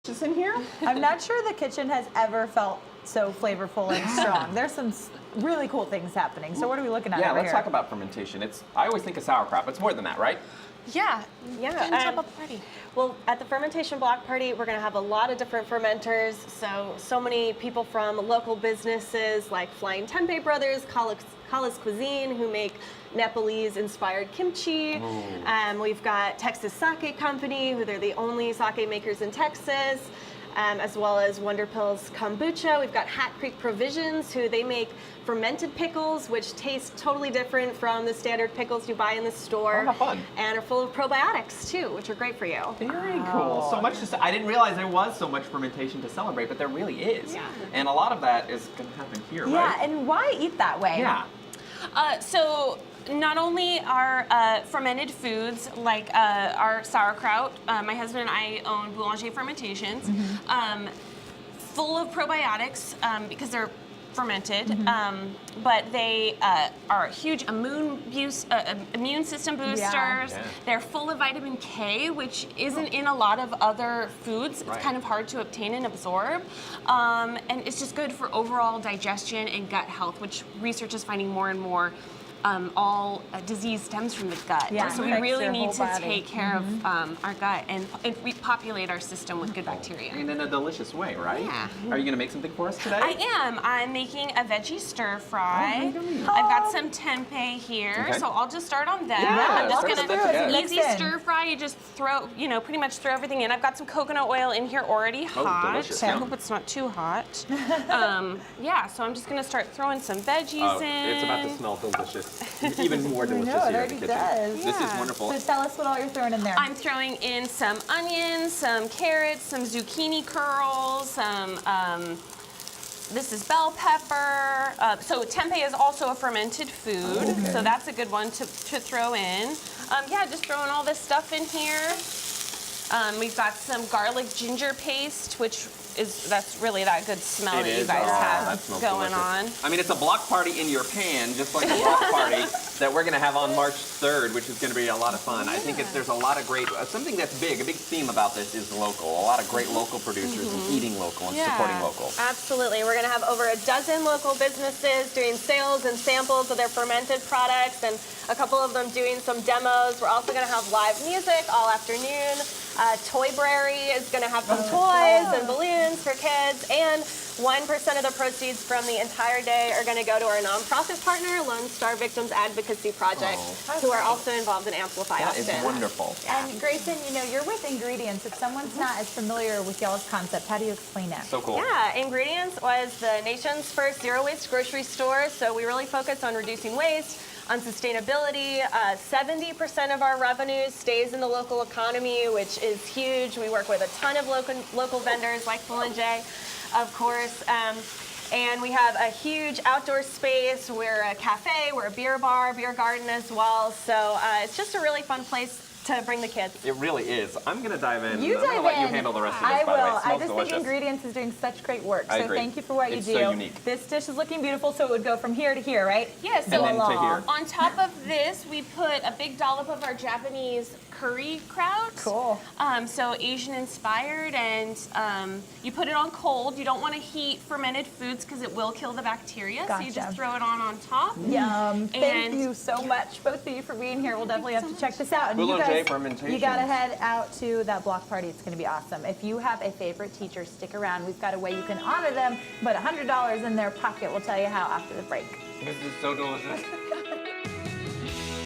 Just in here? I'm not sure the kitchen has ever felt so flavorful and strong. There's some really cool things happening. So what are we looking at over Let's here? talk about fermentation. I always think of sauerkraut, but it's more than that, right? Yeah. Yeah. Get on top of the party. Well, at the fermentation block party, we're going to have a lot of different fermenters. So many people from local businesses like Flying Tempeh Brothers, Kala's Cuisine, who make Nepalese-inspired kimchi. We've got Texas Sake Company, who they're the only sake makers in Texas, as well as Wonder Pills Kombucha. We've got Hat Creek Provisions, who they make fermented pickles, which taste totally different from the standard pickles you buy in the store. Oh, how fun. And are full of probiotics, too, which are great for you. Very cool. So much I didn't realize there was so much fermentation to celebrate, but there really is. Yeah. And a lot of that is going to happen here, Yeah, right? and why eat that way? Yeah. So not only are fermented foods like our sauerkraut, my husband and I own Boulanger Fermentations, full of probiotics because they're fermented, but they are huge immune system boosters. Yeah. They're full of vitamin K, which isn't in a lot of other foods. Right. It's kind of hard to obtain and absorb. And it's just good for overall digestion and gut health, which research is finding more and more. All disease stems from the gut. Yeah, So we affects really your need whole to body. take care of our gut and repopulate our system with good bacteria. And in a delicious way, right? Yeah. Are you going to make something for us today? I am. I'm making a veggie stir fry. Oh, yummy. I've got some tempeh here, Okay. so I'll just start on that. Yeah, I'm just start gonna with that together. easy Mix in. stir fry. You just throw, pretty much throw everything in. I've got some coconut oil in here already hot. delicious. I Yum. hope it's not too hot. Yeah, so I'm just gonna start throwing some veggies in. It's about to smell delicious. Even more delicious know, it here in the already kitchen. does. This is Yeah. wonderful. So tell us what all you're throwing in there. I'm throwing in some onions, some carrots, some zucchini curls, some, this is bell pepper. So tempeh is also a fermented food, so that's a good one to throw in. Yeah, just throwing all this stuff in here. We've got some garlic ginger paste, that's really that good smell It that you is. guys Oh, have that smells going delicious. on. I mean, it's a block party in your pan, just like the block party that we're going to have on March 3rd, which is going to be a lot of fun. I think there's a lot of great, something that's big, a big theme about this is local. A lot of great local producers and eating local and supporting local. Absolutely. We're going to have over a dozen local businesses doing sales and samples of their fermented products, and a couple of them doing some demos. We're also going to have live music all afternoon. Toybrary is going to have some toys and balloons for kids, and 1% of the proceeds from the entire day are going to go to our nonprofit partner, Lone Star Victims Advocacy Project, who are also involved in Amplify That is Austin. wonderful. And Grayson, you're with ingredients. If someone's not as familiar with y'all's concept, how do you explain that? So cool. Yeah, Ingredients was the nation's first zero-waste grocery store, so we really focus on reducing waste, on sustainability. 70% of our revenue stays in the local economy, which is huge. We work with a ton of local vendors like Boulanger, of course. And we have a huge outdoor space. We're a cafe, we're a beer bar, beer garden as well. So it's just a really fun place to bring the kids. It really is. I'm going to dive in. You I'm going dive to let you in. handle the rest of this, I by the way. will. It I smells just delicious. think Ingredients is doing such great work. I So agree. thank you for what It's you do. so unique. This dish is looking beautiful, so it would go from here to here, right? Yeah, so And then to here. on top of this, we put a big dollop of our Japanese curry kraut. Cool. So Asian inspired, and you put it on cold. You don't want to heat fermented foods because it will kill the bacteria. So you Gotcha. just throw it on top. Yum. Thank And- you so much, both of you, for being here. We'll definitely have to check this out. And you Boulanger guys, Fermentations. you got to head out to that block party. It's going to be awesome. If you have a favorite teacher, stick around. We've got a way you can honor them, put $100 in their pocket. We'll tell you how after the break. This is so delicious.